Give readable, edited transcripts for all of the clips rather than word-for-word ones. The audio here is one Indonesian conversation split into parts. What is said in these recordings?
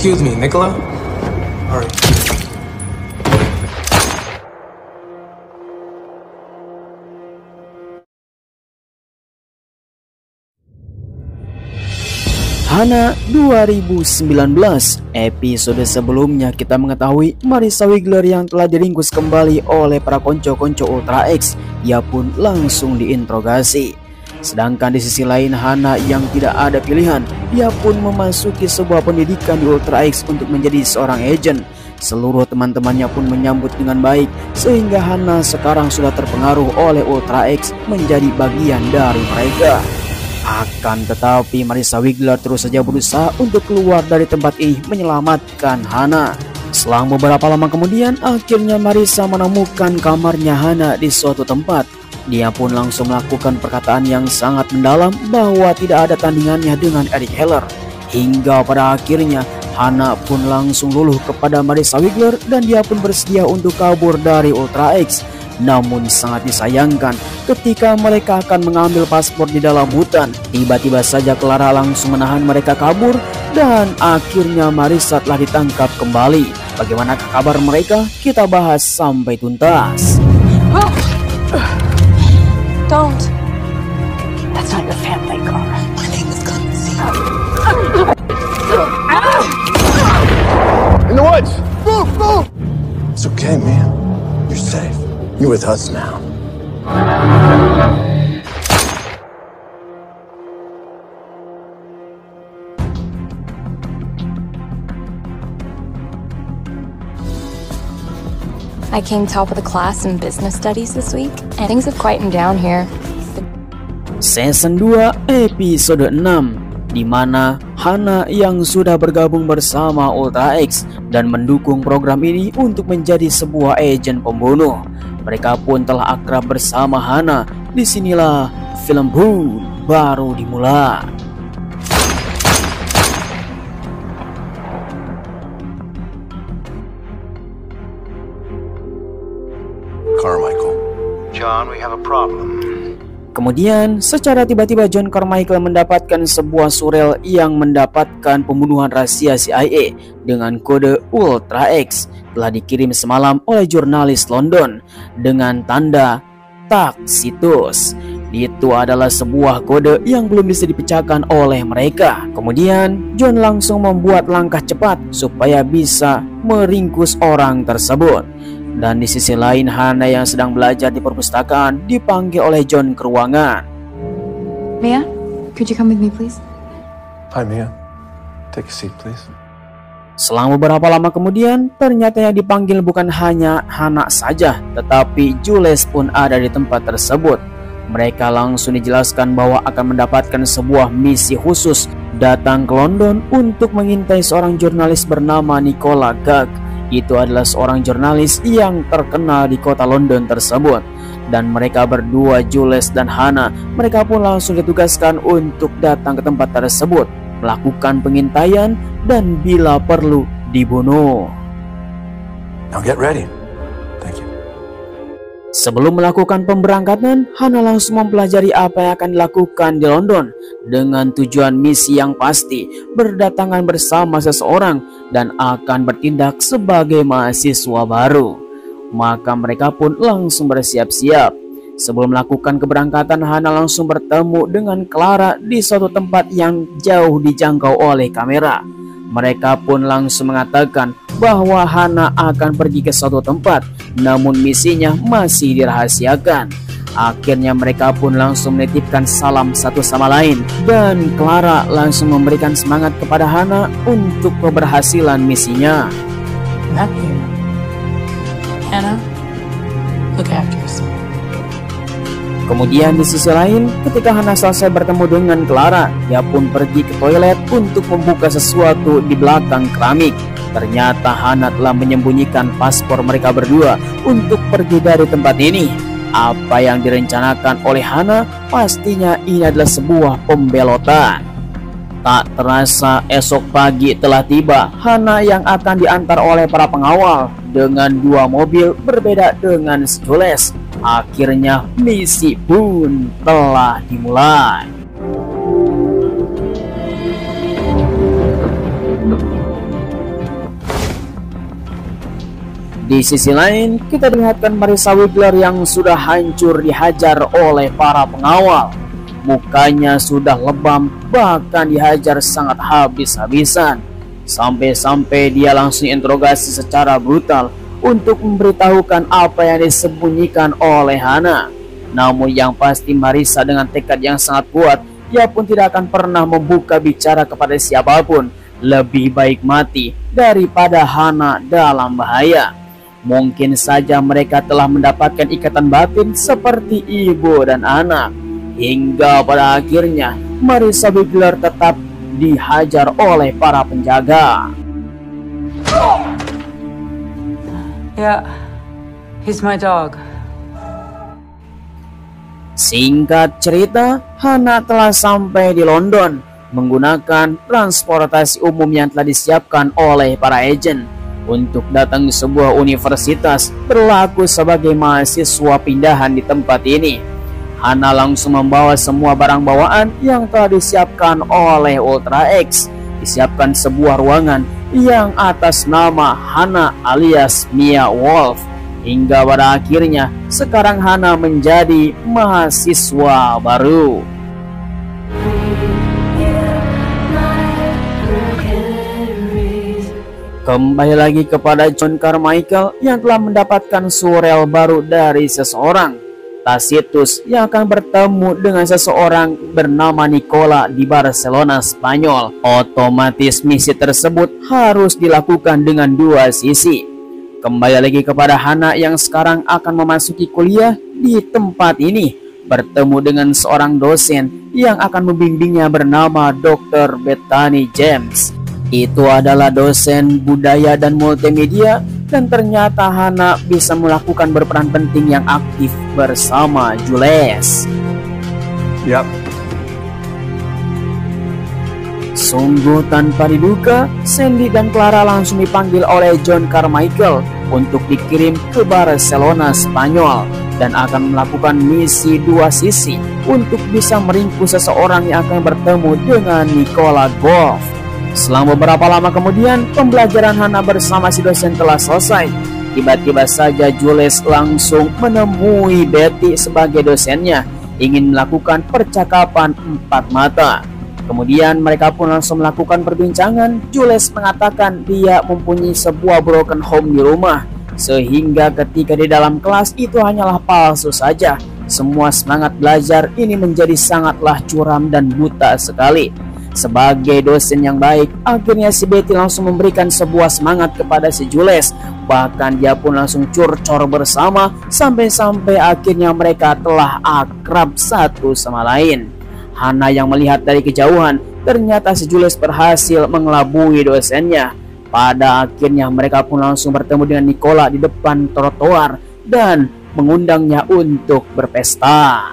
Excuse me, Nicola? Alright. Hana 2019. Episode sebelumnya kita mengetahui Marissa Wiggler yang telah diringkus kembali oleh para konco-konco Ultra X. Ia pun langsung diinterogasi. Sedangkan di sisi lain Hana yang tidak ada pilihan, ia pun memasuki sebuah pendidikan di Ultra X untuk menjadi seorang agent. Seluruh teman-temannya pun menyambut dengan baik, sehingga Hana sekarang sudah terpengaruh oleh Ultra X menjadi bagian dari mereka. Akan tetapi Marissa Wiggler terus saja berusaha untuk keluar dari tempat ini menyelamatkan Hana. Selang beberapa lama kemudian, akhirnya Marissa menemukan kamarnya Hana di suatu tempat. Dia pun langsung melakukan perkataan yang sangat mendalam bahwa tidak ada tandingannya dengan Eric Heller. Hingga pada akhirnya Hana pun langsung luluh kepada Marissa Wiggler dan dia pun bersedia untuk kabur dari Ultra X. Namun sangat disayangkan ketika mereka akan mengambil paspor di dalam hutan, tiba-tiba saja Clara langsung menahan mereka kabur dan akhirnya Marissa telah ditangkap kembali. Bagaimana kabar mereka? Kita bahas sampai tuntas. Don't. That's not your family, Clara. My name is Constance. In the woods! Move! Move! It's okay, man. You're safe. You're with us now. I came top of the class in business studies this week, and things have quietened down here. Season 2 episode 6, di mana Hana yang sudah bergabung bersama Ultra X dan mendukung program ini untuk menjadi sebuah agen pembunuh. Mereka pun telah akrab bersama Hana. Disinilah film pun baru dimulai. Carmichael. John, we have a problem. Kemudian secara tiba-tiba John Carmichael mendapatkan sebuah surel yang mendapatkan pembunuhan rahasia CIA dengan kode Ultra X telah dikirim semalam oleh jurnalis London dengan tanda Tacitus. Itu adalah sebuah kode yang belum bisa dipecahkan oleh mereka. Kemudian John langsung membuat langkah cepat supaya bisa meringkus orang tersebut. Dan di sisi lain Hana yang sedang belajar di perpustakaan dipanggil oleh John ke ruangan. Mia, could you come with me please? Hi, Mia. Take a seat, please. Selang beberapa lama kemudian, ternyata yang dipanggil bukan hanya Hana saja, tetapi Jules pun ada di tempat tersebut. Mereka langsung dijelaskan bahwa akan mendapatkan sebuah misi khusus datang ke London untuk mengintai seorang jurnalis bernama Nicola Gag. Itu adalah seorang jurnalis yang terkenal di kota London tersebut. Dan mereka berdua, Jules dan Hana, mereka pun langsung ditugaskan untuk datang ke tempat tersebut, melakukan pengintaian dan bila perlu dibunuh. Now get ready. Thank you. Sebelum melakukan pemberangkatan, Hana langsung mempelajari apa yang akan dilakukan di London dengan tujuan misi yang pasti, berdatangan bersama seseorang dan akan bertindak sebagai mahasiswa baru. Maka mereka pun langsung bersiap-siap. Sebelum melakukan keberangkatan, Hana langsung bertemu dengan Clara di suatu tempat yang jauh dijangkau oleh kamera. Mereka pun langsung mengatakan bahwa Hana akan pergi ke suatu tempat, namun misinya masih dirahasiakan. Akhirnya mereka pun langsung menitipkan salam satu sama lain, dan Clara langsung memberikan semangat kepada Hana untuk keberhasilan misinya. Nothing. Hannah, look after yourself. Kemudian di sisi lain, ketika Hana selesai bertemu dengan Clara, dia pun pergi ke toilet untuk membuka sesuatu di belakang keramik. Ternyata Hana telah menyembunyikan paspor mereka berdua untuk pergi dari tempat ini. Apa yang direncanakan oleh Hana pastinya ini adalah sebuah pembelotan. Tak terasa esok pagi telah tiba. Hana yang akan diantar oleh para pengawal dengan dua mobil berbeda dengan Jules. Akhirnya misi pun telah dimulai. Di sisi lain, kita lihatkan Marissa Wigler yang sudah hancur dihajar oleh para pengawal. Mukanya sudah lebam, bahkan dihajar sangat habis-habisan. Sampai-sampai dia langsung interogasi secara brutal untuk memberitahukan apa yang disembunyikan oleh Hana. Namun yang pasti Marissa dengan tekad yang sangat kuat, ia pun tidak akan pernah membuka bicara kepada siapapun. Lebih baik mati daripada Hana dalam bahaya. Mungkin saja mereka telah mendapatkan ikatan batin seperti ibu dan anak. Hingga pada akhirnya Marissa Wigler tetap dihajar oleh para penjaga. Yeah, he's my dog. Singkat cerita, Hana telah sampai di London menggunakan transportasi umum yang telah disiapkan oleh para agen untuk datang ke sebuah universitas berlaku sebagai mahasiswa pindahan di tempat ini. Hana langsung membawa semua barang bawaan yang telah disiapkan oleh Ultra X. Disiapkan sebuah ruangan yang atas nama Hana alias Mia Wolf. Hingga pada akhirnya sekarang Hana menjadi mahasiswa baru. Kembali lagi kepada John Carmichael yang telah mendapatkan surel baru dari seseorang, Tacitus, yang akan bertemu dengan seseorang bernama Nicola di Barcelona, Spanyol. Otomatis misi tersebut harus dilakukan dengan dua sisi. Kembali lagi kepada Hana yang sekarang akan memasuki kuliah di tempat ini, bertemu dengan seorang dosen yang akan membimbingnya bernama Dr. Bethany James. Itu adalah dosen budaya dan multimedia, dan ternyata Hana bisa melakukan berperan penting yang aktif bersama Jules. Yep. Sungguh tanpa diduga, Sandy dan Clara langsung dipanggil oleh John Carmichael untuk dikirim ke Barcelona, Spanyol, dan akan melakukan misi dua sisi untuk bisa meringkus seseorang yang akan bertemu dengan Nicola Golf. Selama beberapa lama kemudian, pembelajaran Hana bersama si dosen telah selesai. Tiba-tiba saja Jules langsung menemui Betty sebagai dosennya, ingin melakukan percakapan empat mata. Kemudian mereka pun langsung melakukan perbincangan. Jules mengatakan dia mempunyai sebuah broken home di rumah, sehingga ketika di dalam kelas itu hanyalah palsu saja. Semua semangat belajar ini menjadi sangatlah curam dan buta sekali. Sebagai dosen yang baik, akhirnya si Betty langsung memberikan sebuah semangat kepada si Jules. Bahkan dia pun langsung curcor bersama, sampai-sampai akhirnya mereka telah akrab satu sama lain. Hana yang melihat dari kejauhan, ternyata si Jules berhasil mengelabui dosennya. Pada akhirnya mereka pun langsung bertemu dengan Nicola di depan trotoar dan mengundangnya untuk berpesta.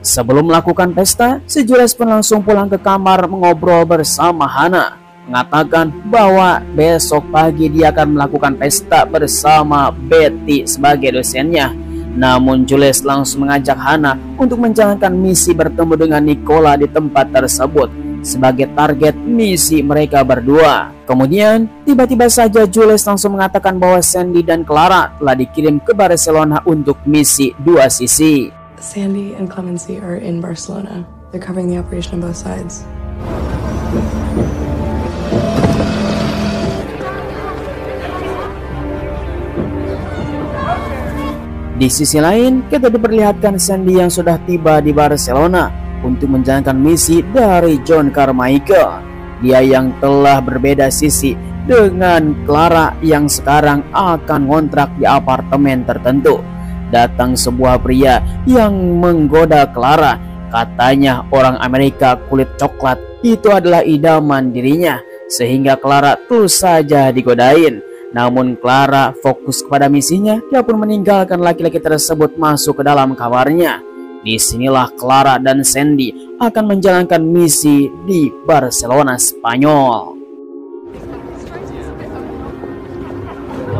Sebelum melakukan pesta, si Jules pun langsung pulang ke kamar mengobrol bersama Hana, mengatakan bahwa besok pagi dia akan melakukan pesta bersama Betty sebagai dosennya. Namun Jules langsung mengajak Hana untuk menjalankan misi bertemu dengan Nicola di tempat tersebut sebagai target misi mereka berdua. Kemudian tiba-tiba saja Jules langsung mengatakan bahwa Sandy dan Clara telah dikirim ke Barcelona untuk misi dua sisi. Sandy and Clemency are in Barcelona. They're covering the operation on both sides. Di sisi lain, kita diperlihatkan Sandy yang sudah tiba di Barcelona untuk menjalankan misi dari John Carmichael. Dia yang telah berbeda sisi dengan Clara yang sekarang akan ngontrak di apartemen tertentu. Datang sebuah pria yang menggoda Clara. Katanya orang Amerika kulit coklat itu adalah idaman dirinya, sehingga Clara terus saja digodain. Namun Clara fokus kepada misinya. Dia pun meninggalkan laki-laki tersebut masuk ke dalam kamarnya. Disinilah Clara dan Sandy akan menjalankan misi di Barcelona, Spanyol.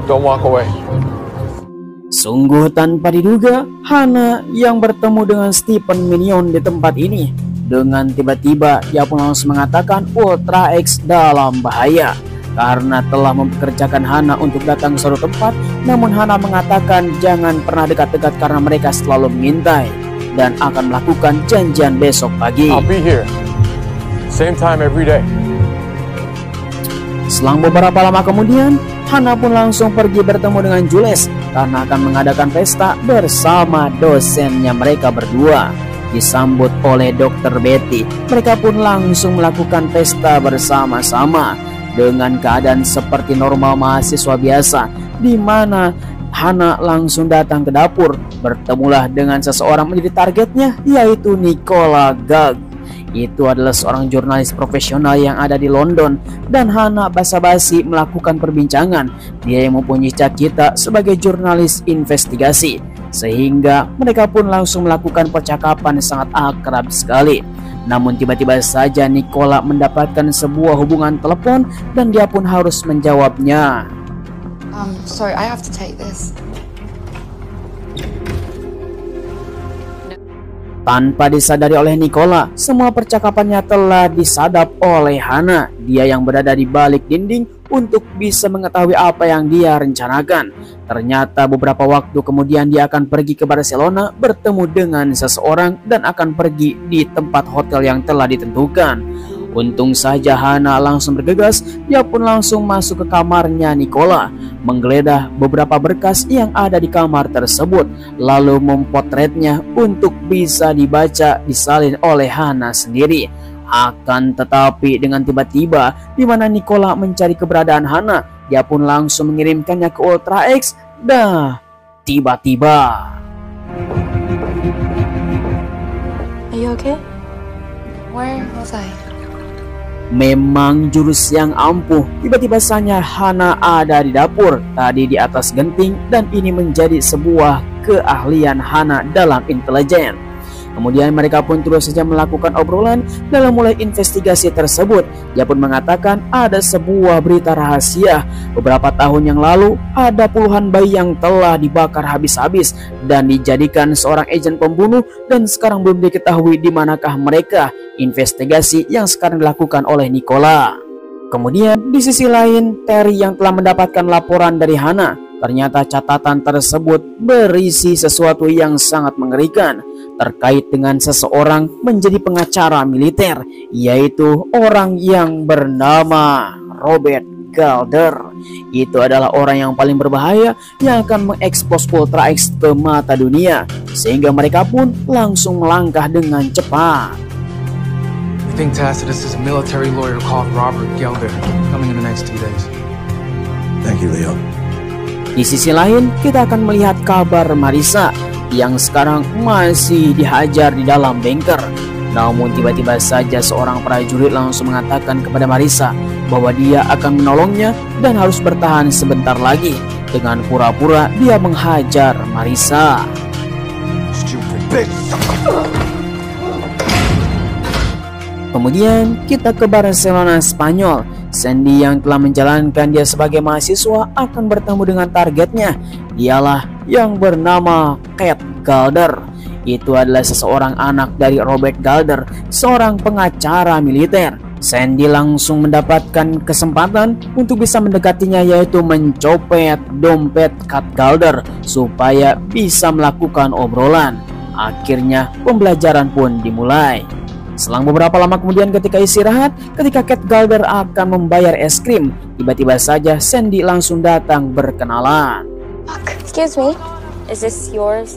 Don't walk away. Sungguh tanpa diduga, Hana yang bertemu dengan Stephen Minion di tempat ini. Dengan tiba-tiba, dia pun langsung mengatakan Ultra X dalam bahaya. Karena telah mempekerjakan Hana untuk datang ke suatu tempat namun Hana mengatakan jangan pernah dekat-dekat karena mereka selalu mengintai dan akan melakukan janjian besok pagi. I'll be here. Same time every day. Selang beberapa lama kemudian, Hana pun langsung pergi bertemu dengan Jules karena akan mengadakan pesta bersama dosennya mereka berdua. Disambut oleh Dr. Betty, mereka pun langsung melakukan pesta bersama-sama dengan keadaan seperti normal mahasiswa biasa, di mana Hana langsung datang ke dapur. Bertemulah dengan seseorang menjadi targetnya, yaitu Nicola Gag. Itu adalah seorang jurnalis profesional yang ada di London, dan Hana basa-basi melakukan perbincangan. Dia yang mempunyai cita-cita sebagai jurnalis investigasi, sehingga mereka pun langsung melakukan percakapan sangat akrab sekali. Namun tiba-tiba saja Nicola mendapatkan sebuah hubungan telepon dan dia pun harus menjawabnya. Sorry, I have to take this. Tanpa disadari oleh Nicola, semua percakapannya telah disadap oleh Hana. Dia yang berada di balik dinding untuk bisa mengetahui apa yang dia rencanakan. Ternyata beberapa waktu kemudian dia akan pergi ke Barcelona bertemu dengan seseorang dan akan pergi di tempat hotel yang telah ditentukan. Untung saja Hana langsung bergegas, dia pun langsung masuk ke kamarnya Nicola, menggeledah beberapa berkas yang ada di kamar tersebut, lalu mempotretnya untuk bisa dibaca disalin oleh Hana sendiri. Akan tetapi dengan tiba-tiba di mana Nicola mencari keberadaan Hana, dia pun langsung mengirimkannya ke Ultra X. Dah, tiba-tiba. Are you okay? Where was I? Memang jurus yang ampuh. Tiba-tiba saja Hana ada di dapur, tadi di atas genting, dan ini menjadi sebuah keahlian Hana dalam intelijen. Kemudian mereka pun terus saja melakukan obrolan dalam mulai investigasi tersebut. Dia pun mengatakan ada sebuah berita rahasia. Beberapa tahun yang lalu ada puluhan bayi yang telah dibakar habis-habis dan dijadikan seorang agen pembunuh, dan sekarang belum diketahui di manakah mereka. Investigasi yang sekarang dilakukan oleh Nicola. Kemudian di sisi lain, Terry yang telah mendapatkan laporan dari Hana, ternyata catatan tersebut berisi sesuatu yang sangat mengerikan terkait dengan seseorang menjadi pengacara militer, yaitu orang yang bernama Robert Galder. Itu adalah orang yang paling berbahaya yang akan mengekspos Ultra X ke mata dunia, sehingga mereka pun langsung melangkah dengan cepat. I think Tacitus is a military lawyer called Robert Gelder, coming in the next 2 days. Thank you, Leo. Di sisi lain, kita akan melihat kabar Marissa yang sekarang masih dihajar di dalam bunker. Namun tiba-tiba saja seorang prajurit langsung mengatakan kepada Marissa bahwa dia akan menolongnya dan harus bertahan sebentar lagi. Dengan pura-pura dia menghajar Marissa. Kemudian kita ke Barcelona, Spanyol. Sandy yang telah menjalankan dia sebagai mahasiswa akan bertemu dengan targetnya. Dialah yang bernama Cat Galder. Itu adalah seseorang anak dari Robert Galder, seorang pengacara militer. Sandy langsung mendapatkan kesempatan untuk bisa mendekatinya, yaitu mencopet dompet Cat Galder supaya bisa melakukan obrolan. Akhirnya pembelajaran pun dimulai. Selang beberapa lama kemudian ketika istirahat, ketika Cat Galder akan membayar es krim, tiba-tiba saja Sandy langsung datang berkenalan. Excuse me, is this yours?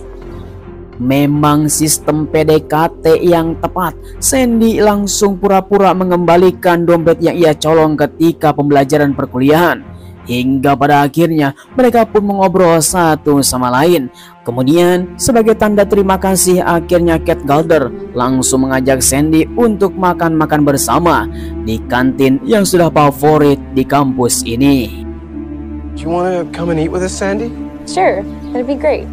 Memang sistem PDKT yang tepat. Sandy langsung pura-pura mengembalikan dompet yang ia colong ketika pembelajaran perkuliahan. Hingga pada akhirnya mereka pun mengobrol satu sama lain. Kemudian sebagai tanda terima kasih, akhirnya Cat Galder langsung mengajak Sandy untuk makan-makan bersama di kantin yang sudah favorit di kampus ini. Do you want to come and eat with us, Sandy? Sure, that'd be great.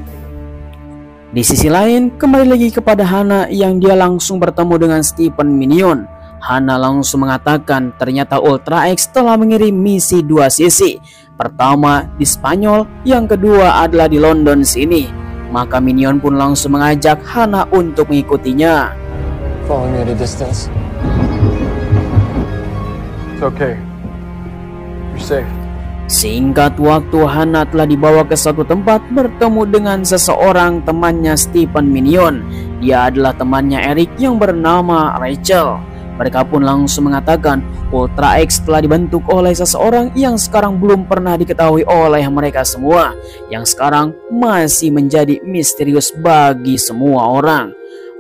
Di sisi lain, kembali lagi kepada Hana yang dia langsung bertemu dengan Stephen Minion. Hana langsung mengatakan ternyata Ultra X telah mengirim misi 2 sisi. Pertama di Spanyol, yang kedua adalah di London sini. Maka Minion pun langsung mengajak Hana untuk mengikutinya. Follow me at a distance. It's okay. You're safe. Singkat waktu, Hana telah dibawa ke suatu tempat bertemu dengan seseorang temannya Stephen Minion. Dia adalah temannya Eric yang bernama Rachel. Mereka pun langsung mengatakan Ultra X telah dibentuk oleh seseorang yang sekarang belum pernah diketahui oleh mereka semua, yang sekarang masih menjadi misterius bagi semua orang.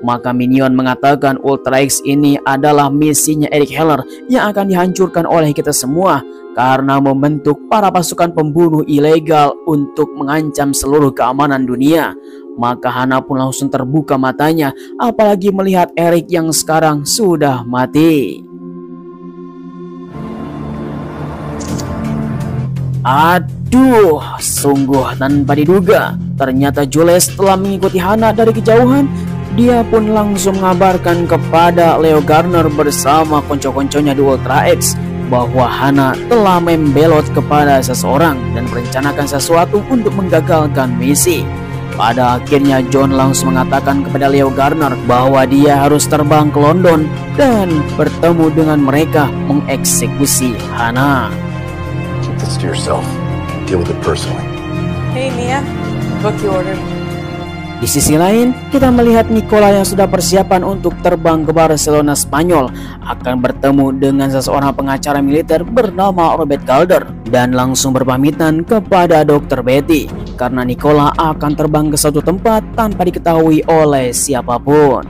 Maka Minion mengatakan Ultra X ini adalah misinya Eric Heller yang akan dihancurkan oleh kita semua karena membentuk para pasukan pembunuh ilegal untuk mengancam seluruh keamanan dunia. Maka Hana pun langsung terbuka matanya, apalagi melihat Eric yang sekarang sudah mati. Aduh, sungguh tanpa diduga, ternyata Jules telah mengikuti Hana dari kejauhan. Dia pun langsung mengabarkan kepada Leo Garner bersama konco-konconya di Ultra X bahwa Hana telah membelot kepada seseorang dan merencanakan sesuatu untuk menggagalkan misi. Pada akhirnya John langsung mengatakan kepada Leo Garner bahwa dia harus terbang ke London dan bertemu dengan mereka mengeksekusi Hana. Keep this to yourself. Deal with it personally. Hey, Mia. Book you ordered. Di sisi lain, kita melihat Nicola yang sudah persiapan untuk terbang ke Barcelona, Spanyol akan bertemu dengan seseorang pengacara militer bernama Robert Calder dan langsung berpamitan kepada Dr. Betty karena Nicola akan terbang ke suatu tempat tanpa diketahui oleh siapapun.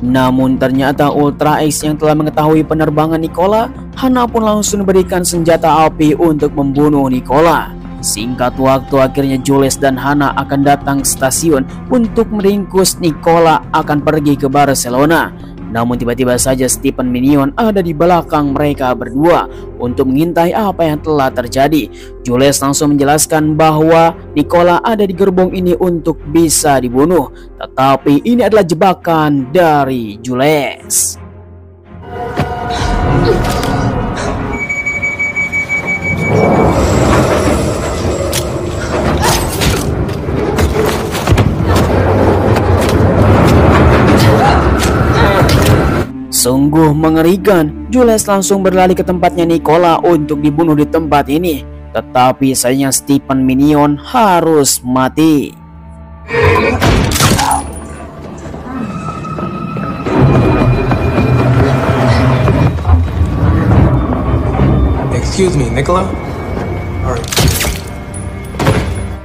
Namun ternyata Ultra X yang telah mengetahui penerbangan Nicola, Hana pun langsung memberikan senjata api untuk membunuh Nicola. Singkat waktu, akhirnya Jules dan Hana akan datang ke stasiun untuk meringkus Nicola akan pergi ke Barcelona. Namun tiba-tiba saja Stephen Minion ada di belakang mereka berdua untuk mengintai apa yang telah terjadi. Jules langsung menjelaskan bahwa Nicola ada di gerbong ini untuk bisa dibunuh, tetapi ini adalah jebakan dari Jules. Sungguh mengerikan. Jules langsung berlari ke tempatnya Nicola untuk dibunuh di tempat ini. Tetapi sayangnya Stephen Minion harus mati. Excuse me, Nicola?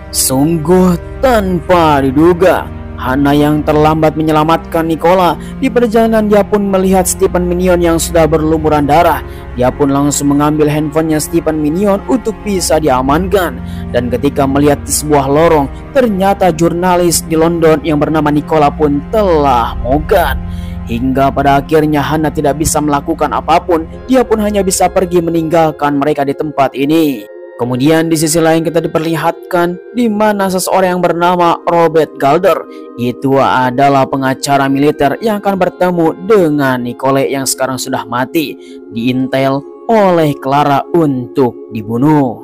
Sungguh tanpa diduga, Hana yang terlambat menyelamatkan Nicola. Di perjalanan dia pun melihat Stephen Minion yang sudah berlumuran darah. Dia pun langsung mengambil handphonenya Stephen Minion untuk bisa diamankan. Dan ketika melihat di sebuah lorong, ternyata jurnalis di London yang bernama Nicola pun telah mogan. Hingga pada akhirnya Hana tidak bisa melakukan apapun. Dia pun hanya bisa pergi meninggalkan mereka di tempat ini. Kemudian di sisi lain kita diperlihatkan di mana seseorang yang bernama Robert Calder itu adalah pengacara militer yang akan bertemu dengan Nicole yang sekarang sudah mati, diintel oleh Clara untuk dibunuh.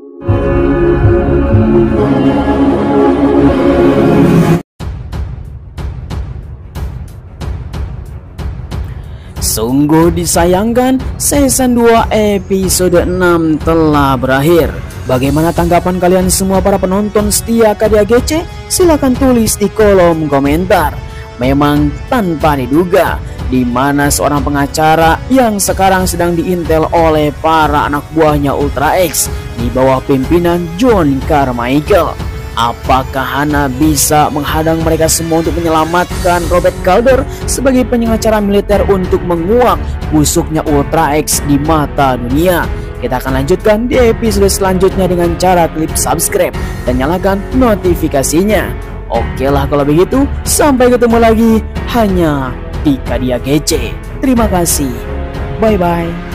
Sungguh disayangkan, season 2 episode 6 telah berakhir. Bagaimana tanggapan kalian semua para penonton setia KDAGC? Silahkan tulis di kolom komentar. Memang tanpa diduga, di mana seorang pengacara yang sekarang sedang diintel oleh para anak buahnya Ultra X di bawah pimpinan John Carmichael. Apakah Hana bisa menghadang mereka semua untuk menyelamatkan Robert Calder sebagai pengacara militer untuk menguak busuknya Ultra X di mata dunia? Kita akan lanjutkan di episode selanjutnya dengan cara klik subscribe dan nyalakan notifikasinya. Oke lah kalau begitu, sampai ketemu lagi hanya di KDAGC. Terima kasih. Bye-bye.